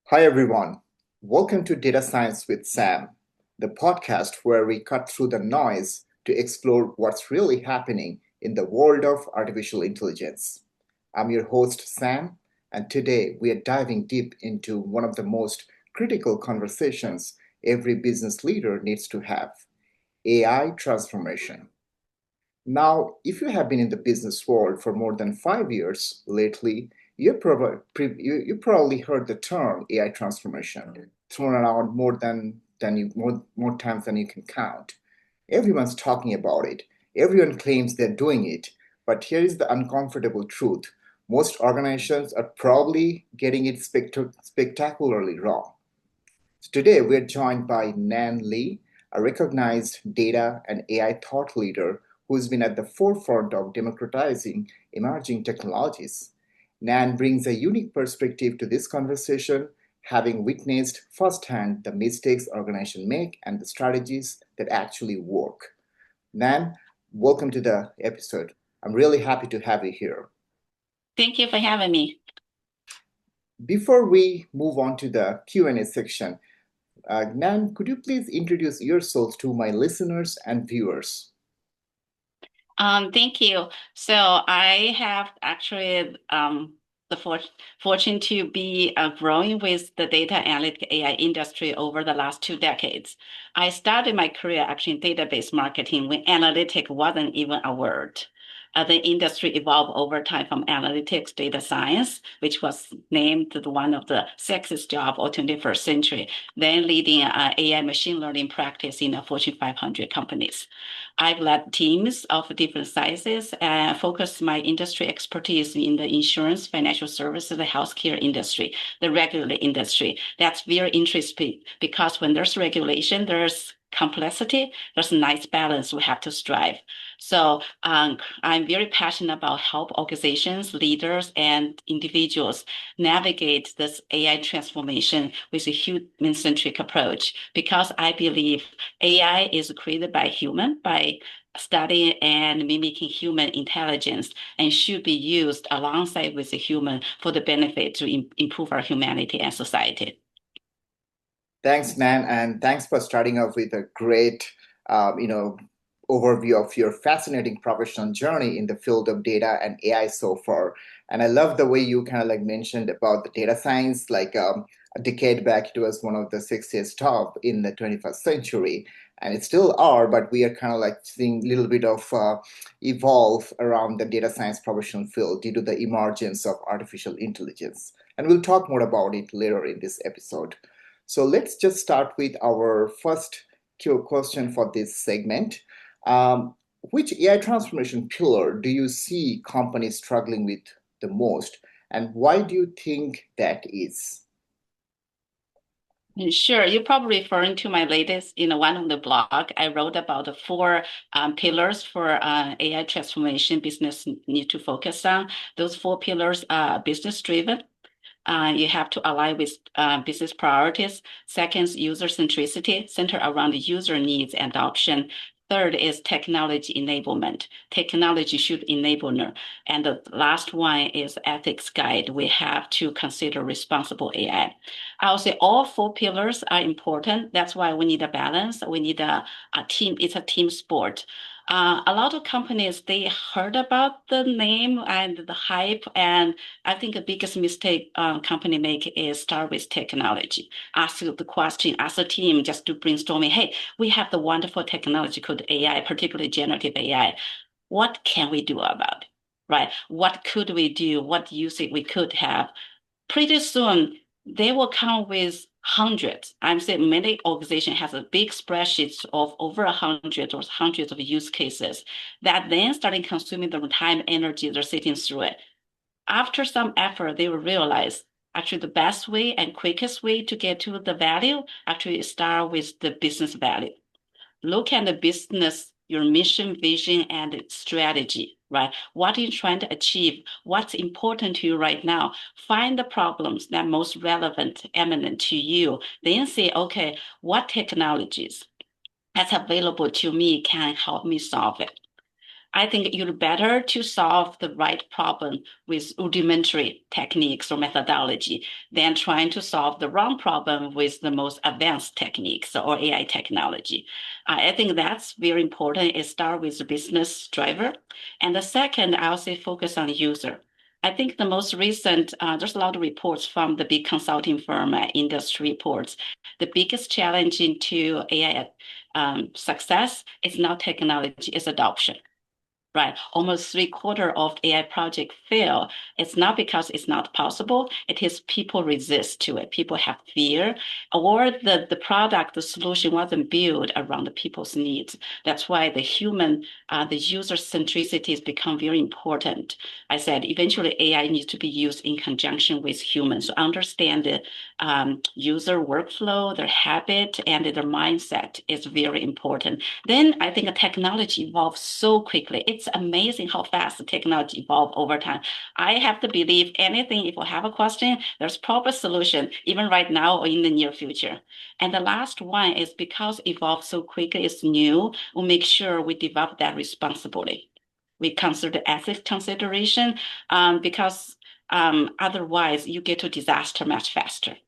Hi, everyone. Welcome to Data Science with Sam, the podcast where we cut through the noise to explore what's really happening in the world of artificial intelligence. I'm your host, Sam, and today we are diving deep into one of the most critical conversations every business leader needs to have: AI transformation. Now, if you have been in the business world for more than 5 years lately, you probably heard the term AI transformation thrown around more times than you can count. Everyone's talking about it. Everyone claims they're doing it. But here is the uncomfortable truth. Most organizations are probably getting it spectacularly wrong. So today, we're joined by Nan Li, a recognized data and AI thought leader who's been at the forefront of democratizing emerging technologies. Nan brings a unique perspective to this conversation, having witnessed firsthand the mistakes organizations make and the strategies that actually work. Nan, welcome to the episode. I'm really happy to have you here. Thank you for having me. Before we move on to the Q&A section, Nan, could you please introduce yourself to my listeners and viewers? Thank you. So I have actually the fortune to be growing with the data analytic AI industry over the last 2 decades. I started my career actually in database marketing when analytic wasn't even a word. The industry evolved over time from analytics data science, which was named one of the sexiest job of 21st century, then leading AI machine learning practice in a Fortune 500 companies. I've led teams of different sizes and focused my industry expertise in the insurance, financial services, the healthcare industry, the regulated industry. That's very interesting because when there's regulation, there's complexity, there's a nice balance we have to strive. So I'm very passionate about help organizations, leaders, and individuals navigate this AI transformation with a human-centric approach because I believe AI is created by human, by studying and mimicking human intelligence, and should be used alongside with the human for the benefit to improve our humanity and society. Thanks, Nan, and thanks for starting off with a great, overview of your fascinating professional journey in the field of data and AI so far. And I love the way you kind of like mentioned about the data science. Like a decade back, it was one of the sexiest top in the 21st century, and it still are. But we are kind of like seeing a little bit of evolve around the data science professional field due to the emergence of artificial intelligence. And we'll talk more about it later in this episode. So let's just start with our first question for this segment. Um, which AI transformation pillar do you see companies struggling with the most, and why do you think that is? Sure, you're probably referring to my latest, one of the blog I wrote about the four pillars for AI transformation business need to focus on. Those four pillars are business driven. You have to align with business priorities. Second is user centricity, center around the user needs and adoption. Third is technology enablement. Technology should enable. And the last one is ethics guide. We have to consider responsible AI. I would say all four pillars are important. That's why we need a balance. We need a team. It's a team sport. A lot of companies, they heard about the name and the hype, and I think the biggest mistake company make is start with technology. Ask the question as a team just to brainstorming. Hey, we have the wonderful technology called AI, particularly generative AI. What can we do about it? Right? What could we do? What usage we could have? Pretty soon they will come with hundreds. I'm saying many organizations has a big spreadsheet of over 100 or hundreds of use cases that then starting consuming the time, energy they're sitting through it. After some effort, they will realize actually the best way and quickest way to get to the value actually start with the business value. Look at the business, your mission, vision, and strategy, right? What are you trying to achieve? What's important to you right now? Find the problems that most relevant, eminent to you. Then say, okay, what technologies that's available to me can help me solve it? I think you're better to solve the right problem with rudimentary techniques or methodology than trying to solve the wrong problem with the most advanced techniques or AI technology. I think that's very important. It starts with the business driver. And the second, I'll say focus on the user. I think the most recent, there's a lot of reports from the big consulting firm, industry reports. The biggest challenge into AI success is not technology, it's adoption. Right. Almost three-quarters of AI projects fail. It's not because it's not possible. It is people resist to it. People have fear, or the product, the solution wasn't built around the people's needs. That's why the user centricity has become very important. I said eventually AI needs to be used in conjunction with humans. So understand the user workflow, their habit, and their mindset is very important. Then I think technology evolves so quickly. It's amazing how fast the technology evolves over time. I have to believe anything, if you have a question, there's proper solution, even right now or in the near future. And the last one is because it evolves so quickly, it's new, we'll make sure we develop that responsibly. We consider ethics consideration because otherwise you get to disaster much faster.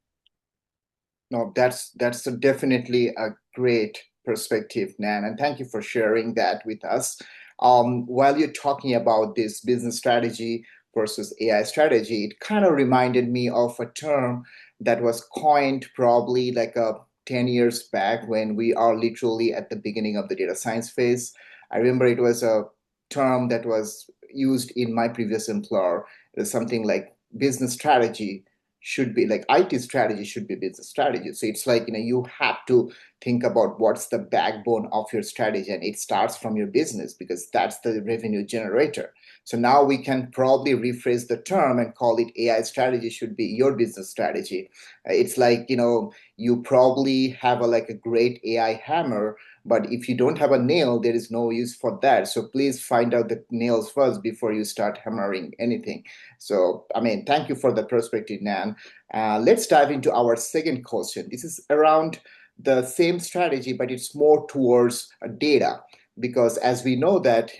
No, that's definitely a great perspective, Nan, and thank you for sharing that with us. While you're talking about this business strategy versus AI strategy, it kind of reminded me of a term that was coined probably like 10 years back when we are literally at the beginning of the data science phase. I remember it was a term that was used in my previous employer. It was something like business strategy should be like IT strategy should be business strategy. So it's like, you have to think about what's the backbone of your strategy, and it starts from your business because that's the revenue generator. So now we can probably rephrase the term and call it AI strategy should be your business strategy. It's like, you probably have like a great AI hammer, but if you don't have a nail, there is no use for that. So please find out the nails first before you start hammering anything. So, I mean, thank you for the perspective, Nan. Let's dive into our second question. This is around the same strategy, but it's more towards data. Because as we know that,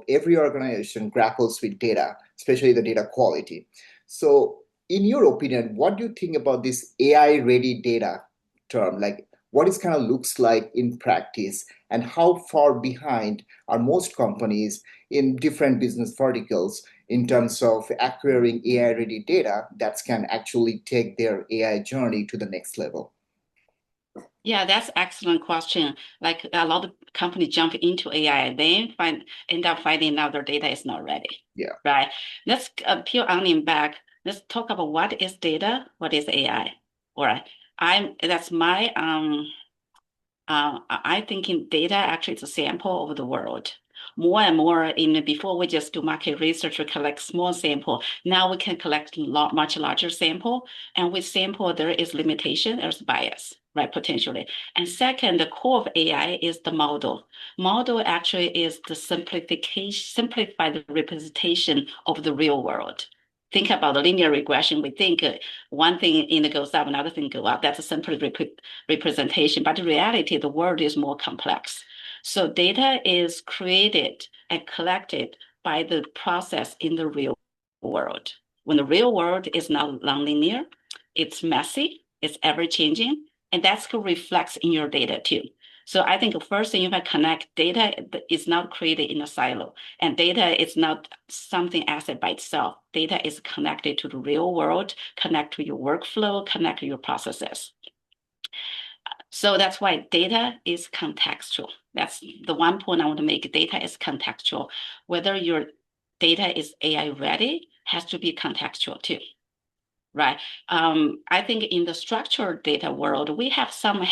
every organization grapples with data, especially the data quality. So in your opinion, what do you think about this AI ready data term? Like what it kind of looks like in practice, and how far behind are most companies in different business verticals in terms of acquiring AI ready data that can actually take their AI journey to the next level? Yeah, that's excellent question. Like a lot of companies jump into AI, then end up finding out their data is not ready, Yeah. right? Let's peel onion back. Let's talk about what is data, what is AI. All right. That's my I think in data actually it's a sample of the world. More and more in before we just do market research to collect small sample. Now we can collect much larger sample, and with sample there is limitation, there's bias, right? Potentially. And second, the core of AI is the model. Model actually is the simplified representation of the real world. Think about the linear regression. We think one thing in it goes up, another thing go up. That's a simple representation. But in reality, the world is more complex. So data is created and collected by the process in the real world. When the real world is not nonlinear, it's messy, it's ever changing, and that's going to reflect in your data too. So I think the first thing you can connect data is not created in a silo, and data is not something asset by itself. Data is connected to the real world, connect to your workflow, connect to your processes. So that's why data is contextual. That's the one point I want to make. Data is contextual. Whether your data is AI ready has to be contextual too. Right. I think in the structured data world, we have some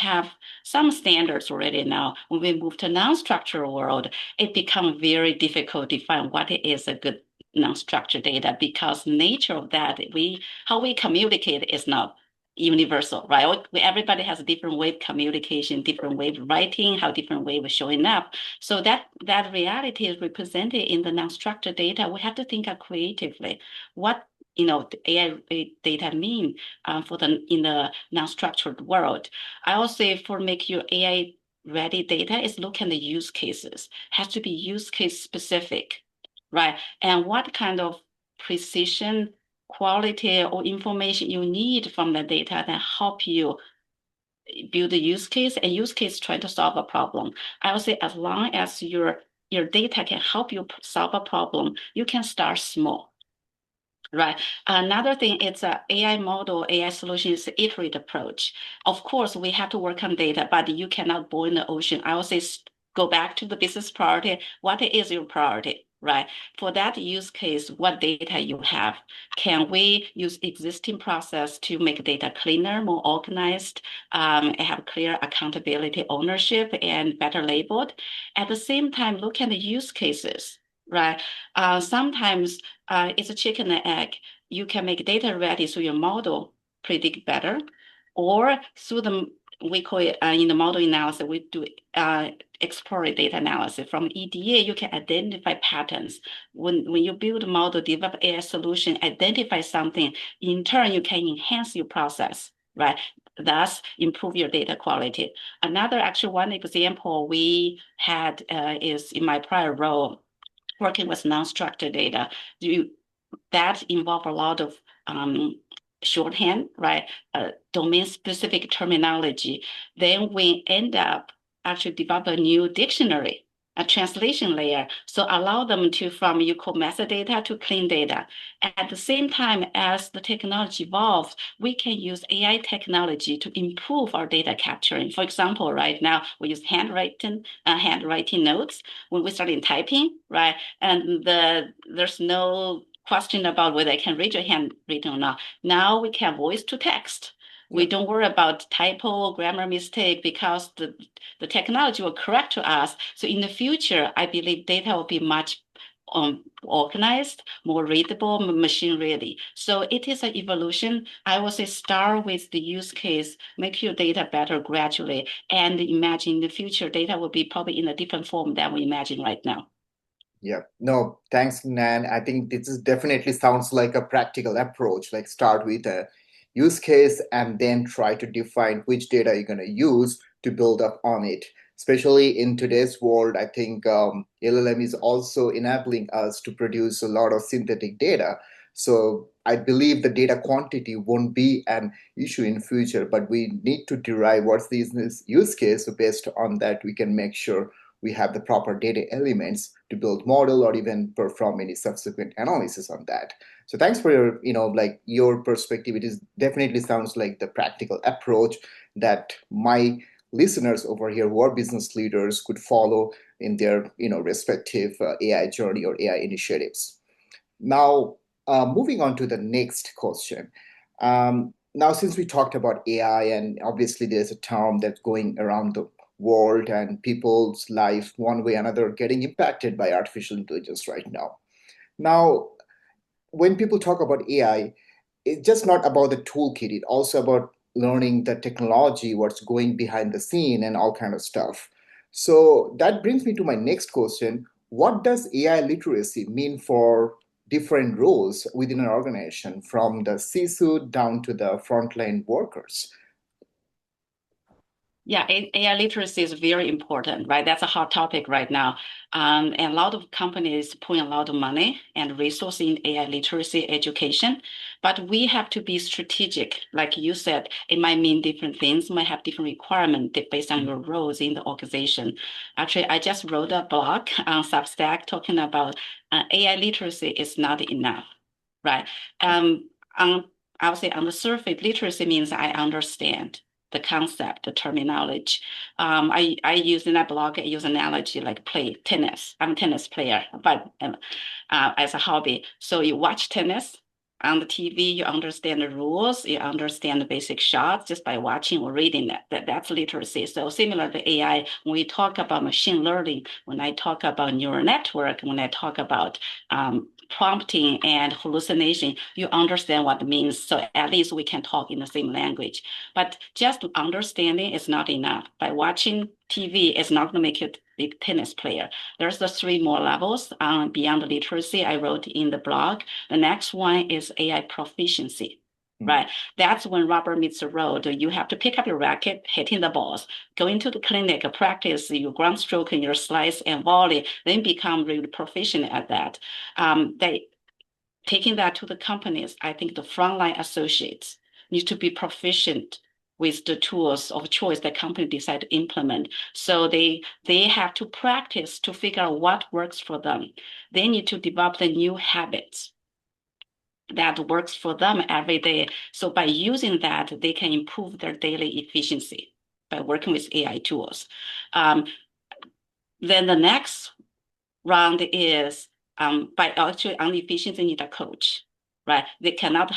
standards already now. When we move to non-structured world, it becomes very difficult to define what is a good non-structured data because nature of that, how we communicate is not universal, right? Everybody has a different way of communication, different way of writing, how different way of showing up. So that reality is represented in the non-structured data. We have to think creatively. What the AI data mean in the non-structured world. I also say for make your AI ready data is look at the use cases. Has to be use case specific, right? And what kind of precision, quality, or information you need from the data that help you build a use case, and use case try to solve a problem. I would say as long as your data can help you solve a problem, you can start small. Right. Another thing is a AI model, AI solution is iterate approach. Of course, we have to work on data, but you cannot boil in the ocean. I would say go back to the business priority. What is your priority? Right. For that use case, what data you have? Can we use existing process to make data cleaner, more organized, have clear accountability, ownership, and better labeled? At the same time, look at the use cases. Right. Sometimes it's a chicken and egg. You can make data ready so your model predict better, or through the we call it in the model analysis, we do exploratory data analysis. From EDA, you can identify patterns. When you build a model, develop AI solution, identify something, in turn, you can enhance your process, right? Thus, improve your data quality. Another, actually, one example we had is in my prior role, working with non-structured data, that involve a lot of shorthand, right? Domain-specific terminology. Then we end up actually develop a new dictionary, a translation layer. So allow them to from you call metadata to clean data. At the same time as the technology evolves, we can use AI technology to improve our data capturing. For example, right now we use handwriting notes when we start in typing, right? And there's no question about whether I can read your handwriting or not. Now we can voice to text. We don't worry about typo, grammar mistake, because the technology will correct to us. So in the future, I believe data will be much organized, more readable, machine ready. So it is an evolution. I would say start with the use case, make your data better gradually, and imagine the future data will be probably in a different form than we imagine right now. Yeah, no, thanks, Nan. I think this is definitely sounds like a practical approach. Like start with a use case and then try to define which data you're going to use to build up on it. Especially in today's world, I think LLM is also enabling us to produce a lot of synthetic data. So I believe the data quantity won't be an issue in future, but we need to derive what's the use case. So based on that, we can make sure we have the proper data elements to build model or even perform any subsequent analysis on that. So thanks for your, like your perspective. It is definitely sounds like the practical approach that my listeners over here who are business leaders could follow in their, respective AI journey or AI initiatives. Now, moving on to the next question. Now, since we talked about AI, and obviously there's a term that's going around the world and people's life one way or another getting impacted by artificial intelligence right now. Now, when people talk about AI, it's just not about the toolkit. It's also about learning the technology, what's going behind the scene, and all kind of stuff. So that brings me to my next question. What does AI literacy mean for different roles within an organization, from the C-suite down to the frontline workers? Yeah, AI literacy is very important, right? That's a hot topic right now. And a lot of companies putting a lot of money and resource in AI literacy education, but we have to be strategic. Like you said, it might mean different things, might have different requirements based on your roles in the organization. Actually, I just wrote a blog on Substack talking about AI literacy is not enough, right? On, I would say on the surface, literacy means I understand the concept, the terminology. I use in that blog, I use analogy like play tennis. I'm a tennis player, but as a hobby. So you watch tennis on the TV, you understand the rules, you understand the basic shots just by watching or reading that's literacy. So similar to AI, when we talk about machine learning, when I talk about neural network, when I talk about prompting and hallucination, you understand what it means. So at least we can talk in the same language. But just understanding is not enough. By watching TV, it's not going to make you a big tennis player. There's the three more levels beyond the literacy I wrote in the blog. The next one is AI proficiency. right? That's when rubber meets the road. You have to pick up your racket, hitting the balls, go into the clinic, practice your ground stroke and your slice and volley, then become really proficient at that. They taking that to the companies. I think the frontline associates need to be proficient with the tools of choice that company decide to implement. So they have to practice to figure out what works for them. They need to develop the new habits that works for them every day. So by using that, they can improve their daily efficiency by working with AI tools. Um, then the next round is by actually on efficiency, they need a coach, right? They cannot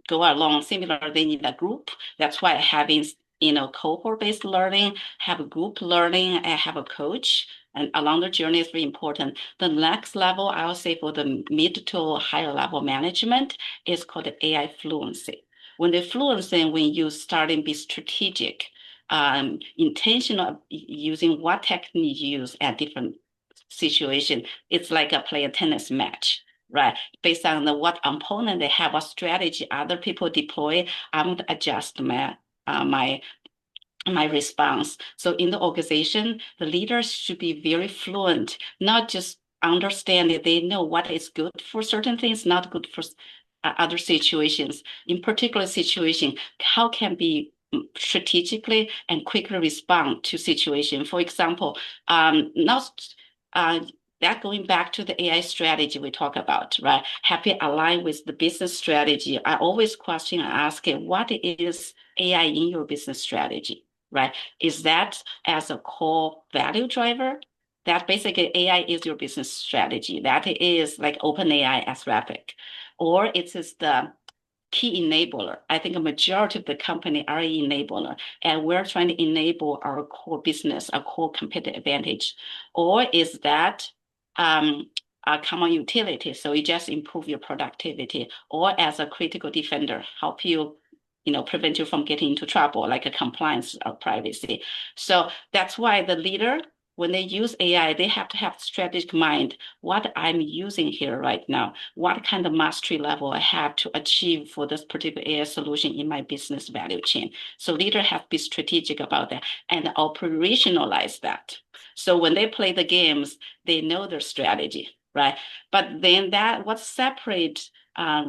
go alone. Similar, they need a group. That's why having cohort-based learning, have a group learning, and have a coach. And along the journey is very important. The next level, I would say for the mid to higher level management is called AI fluency. When the fluency, when you start and be strategic, intentional using what technique you use at different situation, it's like a play a tennis match, right? Based on what opponent they have, a strategy other people deploy, I'm going to adjust my response. So in the organization, the leaders should be very fluent, not just understand that they know what is good for certain things, not good for other situations. In particular situation, how can be strategically and quickly respond to situation. For example, not uh, that going back to the AI strategy we talk about, right? Have it align with the business strategy. I always question and ask it, what is AI in your business strategy? Right? Is that as a core value driver? That basically AI is your business strategy. That is like OpenAI as Rapid, or it is the key enabler. I think a majority of the company are an enabler, and we're trying to enable our core business, our core competitive advantage. Or is that a common utility? So you just improve your productivity, or as a critical defender, help you prevent you from getting into trouble, like a compliance or privacy. So that's why the leader, when they use AI, they have to have strategic mind. What I'm using here right now, what kind of mastery level I have to achieve for this particular AI solution in my business value chain. So leader have to be strategic about that and operationalize that. So when they play the games, they know their strategy, right? But then that what separates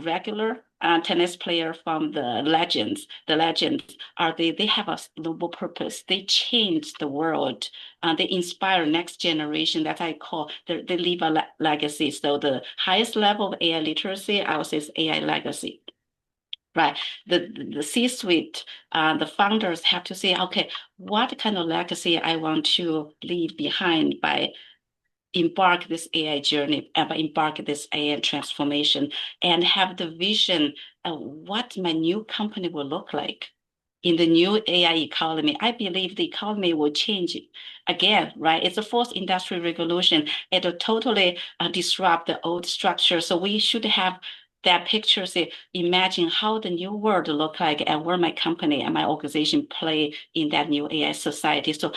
regular tennis player from the legends. The legends are they have a noble purpose. They change the world. They inspire next generation that I call they leave a legacy. So the highest level of AI literacy, I would say, is AI legacy. Right. The C-suite, the founders have to say, okay, what kind of legacy I want to leave behind by embark this AI journey, embark this AI transformation, and have the vision of what my new company will look like in the new AI economy. I believe the economy will change again, right? It's a fourth industrial revolution. It will totally disrupt the old structure. So we should have that picture, say, imagine how the new world look like and where my company and my organization play in that new AI society. So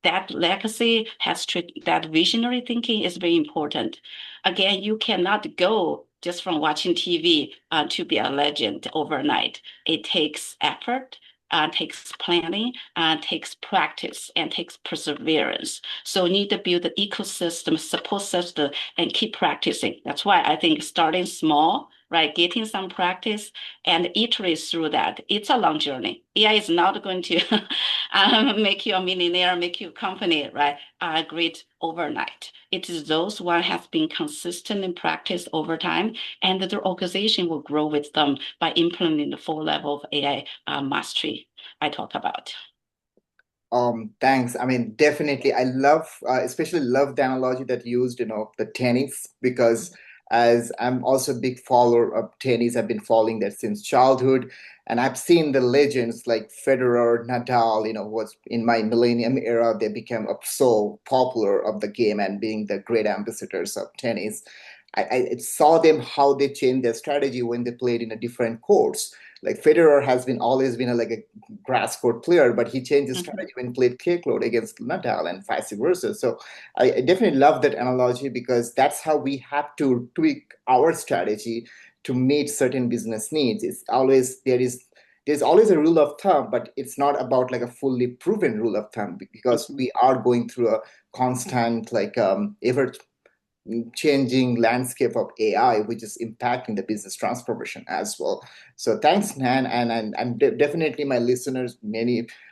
that legacy has that visionary thinking is very important. Again, you cannot go just from watching TV to be a legend overnight. It takes effort, takes planning, takes practice, and takes perseverance. So you need to build the ecosystem, support system, and keep practicing. That's why I think starting small, right, getting some practice and iterate through that. It's a long journey. AI is not going to make you a millionaire, make you a company, right? Great overnight. It is those one has been consistent in practice over time, and the organization will grow with them by implementing the full level of AI mastery I talk about. Thanks. I mean, definitely, I love, especially love the analogy that you used, the tennis, because as I'm also a big follower of tennis, I've been following that since childhood, and I've seen the legends like Federer, Nadal, was in my millennium era, they became so popular of the game and being the great ambassadors of tennis. I saw them how they changed their strategy when they played in a different courts. Like Federer has been always been like a grass court player, but he changed his Mhm. strategy when he played clay court against Nadal and vice versa. So I definitely love that analogy because that's how we have to tweak our strategy to meet certain business needs. It's always there's always a rule of thumb, but it's not about like a fully proven rule of thumb, because we are going through a constant like ever changing landscape of AI, which is impacting the business transformation as well. So thanks, Nan, and definitely my listeners,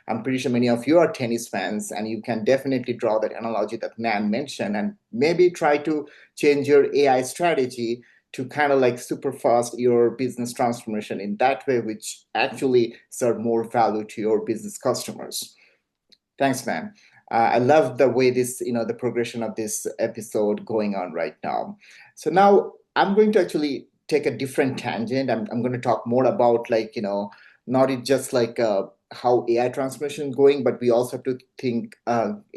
I'm pretty sure many of you are tennis fans, and you can definitely draw that analogy that Nan mentioned, and maybe try to change your AI strategy to kind of like super fast your business transformation in that way, which actually serve more value to your business customers. Thanks, man. I love the way this, the progression of this episode going on right now. So now I'm going to actually take a different tangent. I'm going to talk more about like, not it just like how AI transformation is going, but we also have to think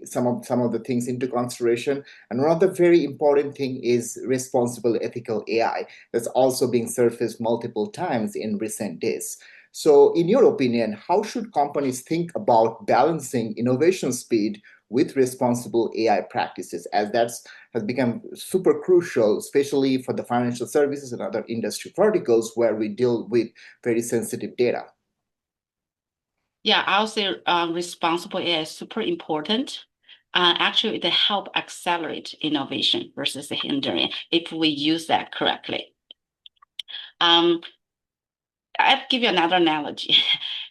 some of the things into consideration. And one of the very important thing is responsible ethical AI that's also being surfaced multiple times in recent days. So, in your opinion, how should companies think about balancing innovation speed with responsible AI practices, as that's has become super crucial, especially for the financial services and other industry verticals where we deal with very sensitive data? Yeah, I'll say responsible AI is super important. Actually, they help accelerate innovation versus hindering if we use that correctly. Um, I'll give you another analogy.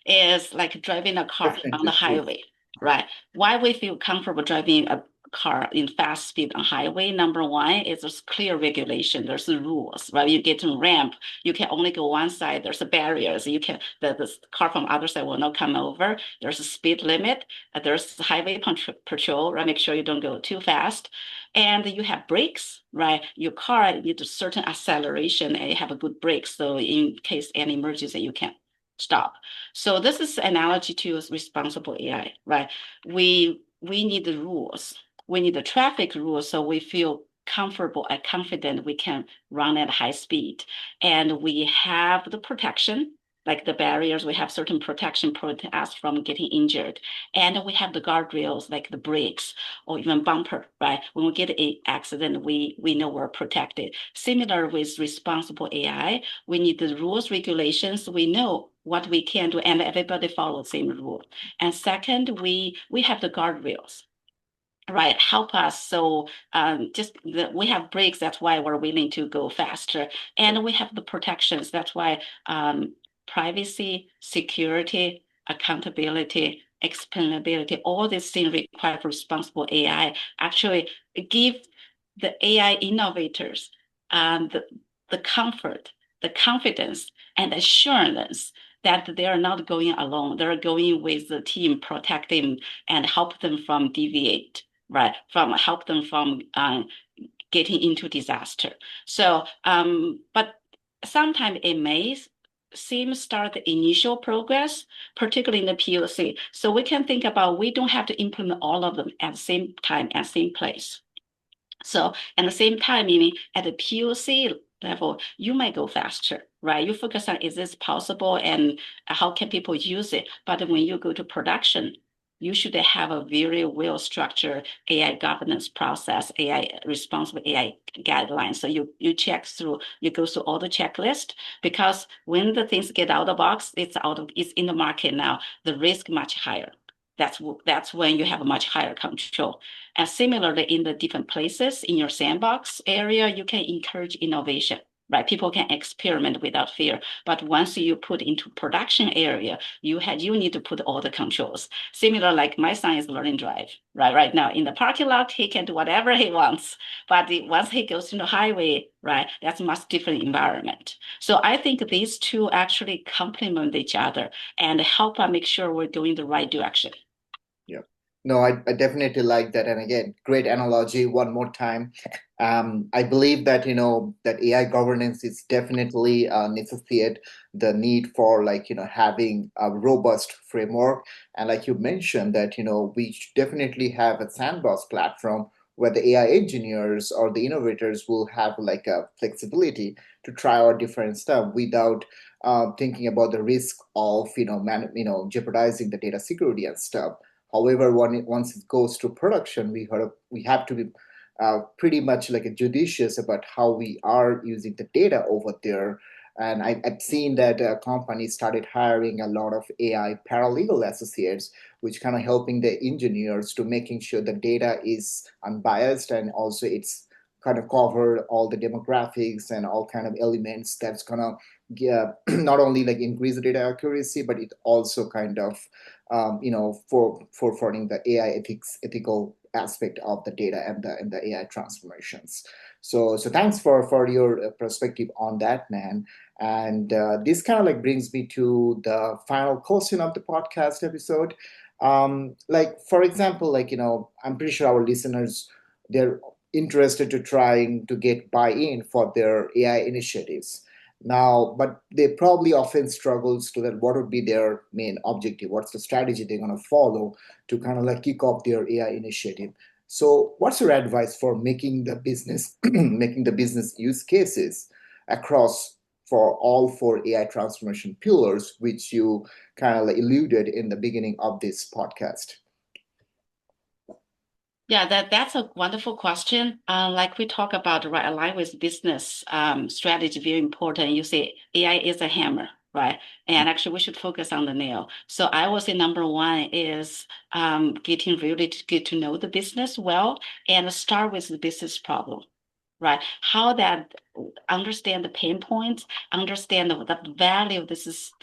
Is like driving a car on the Definitely, please. highway, right? Why we feel comfortable driving a car in fast speed on highway, number one, is there's clear regulation. There's the rules, right? You get to ramp, you can only go one side. There's a barriers. You can the car from other side will not come over. There's a speed limit. There's highway patrol, right? Make sure you don't go too fast. And you have brakes, right? Your car needs a certain acceleration and you have a good brake. So in case any emergency, you can stop. So this is analogy to responsible AI, right? We need the rules. We need the traffic rules so we feel comfortable and confident we can run at high speed. And we have the protection, like the barriers, we have certain protection protect us from getting injured. And we have the guardrails like the brakes or even bumper, right? When we get an accident, we know we're protected. Similar with responsible AI, we need the rules, regulations. We know what we can do, and everybody follow the same rule. And second, we have the guardrails, right, help us. So we have brakes, that's why we're willing to go faster, and we have the protections, that's why privacy, security, accountability, explainability, all these things require responsible AI. Actually give the AI innovators the comfort, the confidence, and assurance that they are not going alone. They're going with the team protecting and help them from deviate, right? From help them from getting into disaster. So, but sometimes it may seem start the initial progress, particularly in the POC. So we can think about we don't have to implement all of them at the same time, at the same place. So at the same time, meaning at the POC level, you might go faster, right? You focus on is this possible and how can people use it? But when you go to production, you should have a very well structured AI governance process, AI responsible AI guidelines. So you check through, you go through all the checklist because when the things get out of the box, it's in the market now. The risk much higher. That's when you have a much higher control. And similarly, in the different places in your sandbox area, you can encourage innovation, right? People can experiment without fear. But once you put into production area, you need to put all the controls. Similar, like my son is learning drive, right? Right now in the parking lot, he can do whatever he wants. But once he goes to the highway, right, that's a much different environment. So I think these two actually complement each other and help us make sure we're going the right direction. Yeah. No, I definitely like that. And again, great analogy one more time. I believe that, that AI governance is definitely necessitate the need for like, having a robust framework. And like you mentioned that, we should definitely have a sandbox platform where the AI engineers or the innovators will have like a flexibility to try out different stuff without thinking about the risk of, jeopardizing the data security and stuff. However, once it goes to production, we have to be pretty much like a judicious about how we are using the data over there. And I've seen that companies started hiring a lot of AI paralegal associates, which kind of helping the engineers to making sure the data is unbiased, and also it's kind of cover all the demographics and all kind of elements that's gonna not only like increase the data accuracy, but it also kind of for furthering the AI ethical aspect of the data and the AI transformations. So thanks for your perspective on that, man. And this kind of like brings me to the final question of the podcast episode. Like for example, like I'm pretty sure our listeners, they're interested to trying to get buy-in for their AI initiatives now, but they probably often struggles to that what would be their main objective, what's the strategy they're going to follow to kind of like kick off their AI initiative. So what's your advice for making the business making the business use cases across for all four AI transformation pillars, which you kind of like alluded in the beginning of this podcast? Yeah, that's a wonderful question. Like we talk about, right, align with business strategy, very important. You say AI is a hammer, right? And actually, we should focus on the nail. So I would say number one is getting really to get to know the business well and start with the business problem, right? How that understand the pain points, understand the value this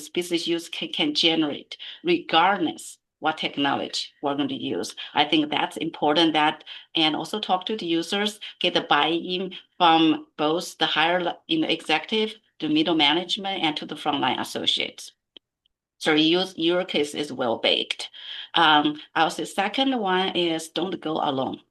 business use can generate, regardless what technology we're going to use. I think that's important. That and also talk to the users, get the buy-in from both the higher executive, the middle management, and to the frontline associates. So your case is well baked. I would say second one is don't go alone,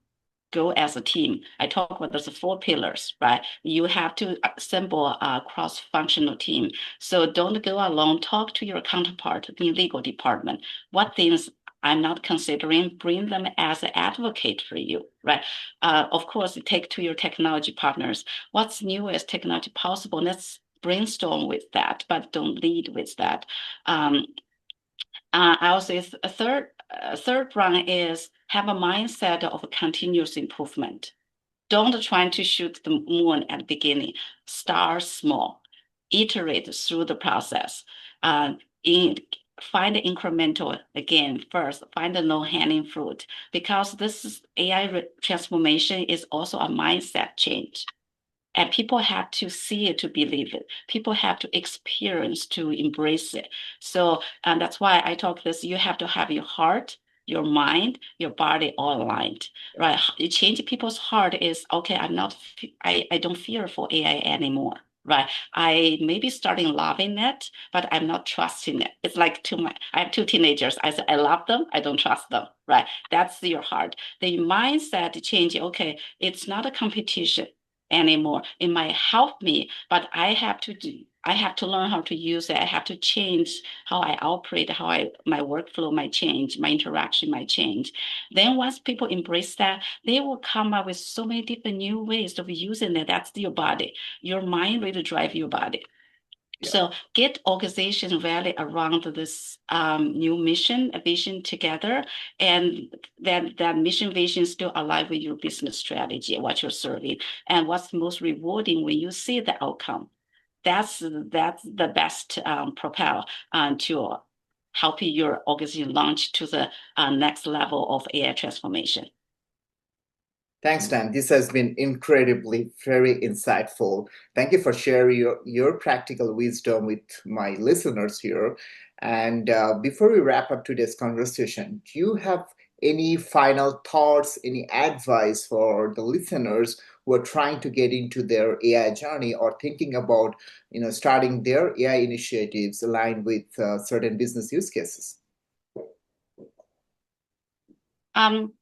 go as a team. I talk about those four pillars, right? You have to assemble a cross-functional team. So don't go alone. Talk to your counterpart in legal department. What things I'm not considering, bring them as an advocate for you, right? Of course, take to your technology partners. What's newest technology possible? Let's brainstorm with that, but don't lead with that. I would say a third one is have a mindset of continuous improvement. Don't try to shoot the moon at the beginning. Start small, iterate through the process. In Find the incremental again first. Find the low-hanging fruit because AI transformation is also a mindset change. And people have to see it to believe it. People have to experience to embrace it. So, and that's why I talk this, you have to have your heart, your mind, your body all aligned, right? Change people's heart is, okay, I don't fear for AI anymore, right? I may be starting loving it, but I'm not trusting it. It's like I have two teenagers. I said, I love them. I don't trust them, right? That's your heart. The mindset change, okay, it's not a competition anymore. It might help me, but I have to learn how to use it. I have to change how I operate, my workflow might change, my interaction might change. Then once people embrace that, they will come up with so many different new ways of using it. That's your body. Your mind will drive your body. Yeah. So get organizations rally around this new mission, a vision together, and that mission vision still align with your business strategy, what you're serving, and what's most rewarding when you see the outcome. That's the best propel to help your organization launch to the next level of AI transformation. Thanks, Dan. This has been incredibly very insightful. Thank you for sharing your practical wisdom with my listeners here. And before we wrap up today's conversation, do you have any final thoughts, any advice for the listeners who are trying to get into their AI journey or thinking about, starting their AI initiatives aligned with certain business use cases? Um,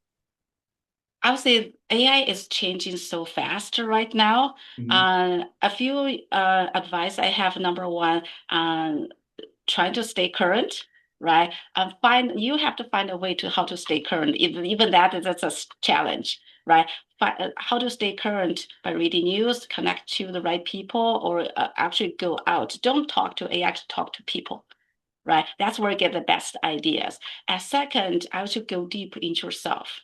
I would say AI is changing so fast right now. Mhm. A few advice I have. Number one, trying to stay current, right? You have to find a way to how to stay current. Even that's a challenge, right? How to stay current by reading news, connect to the right people, or actually go out. Don't talk to AI, talk to people. Right, that's where you get the best ideas. And second, I should go deep into yourself,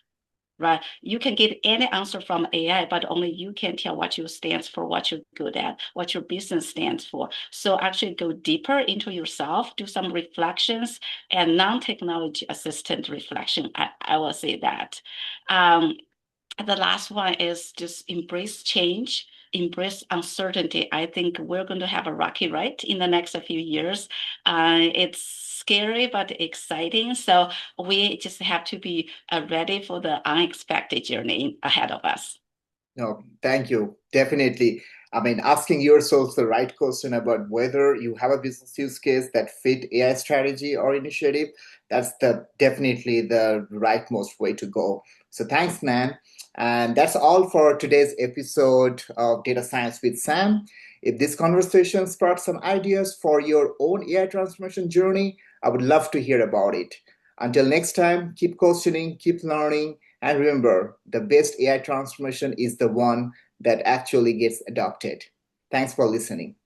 right? You can get any answer from AI, but only you can tell what you stands for, what you're good at, what your business stands for. So actually go deeper into yourself, do some reflections and non-technology assistant reflection. I will say that. Um, the last one is just embrace change, embrace uncertainty. I think we're going to have a rocky ride in the next few years. It's scary but exciting. So we just have to be ready for the unexpected journey ahead of us. No, thank you. Definitely. I mean, asking yourself the right question about whether you have a business use case that fit AI strategy or initiative, that's the definitely the rightmost way to go. So thanks, Nan. And that's all for today's episode of Data Science with Sam. If this conversation sparked some ideas for your own AI transformation journey, I would love to hear about it. Until next time, keep questioning, keep learning, and remember, the best AI transformation is the one that actually gets adopted. Thanks for listening.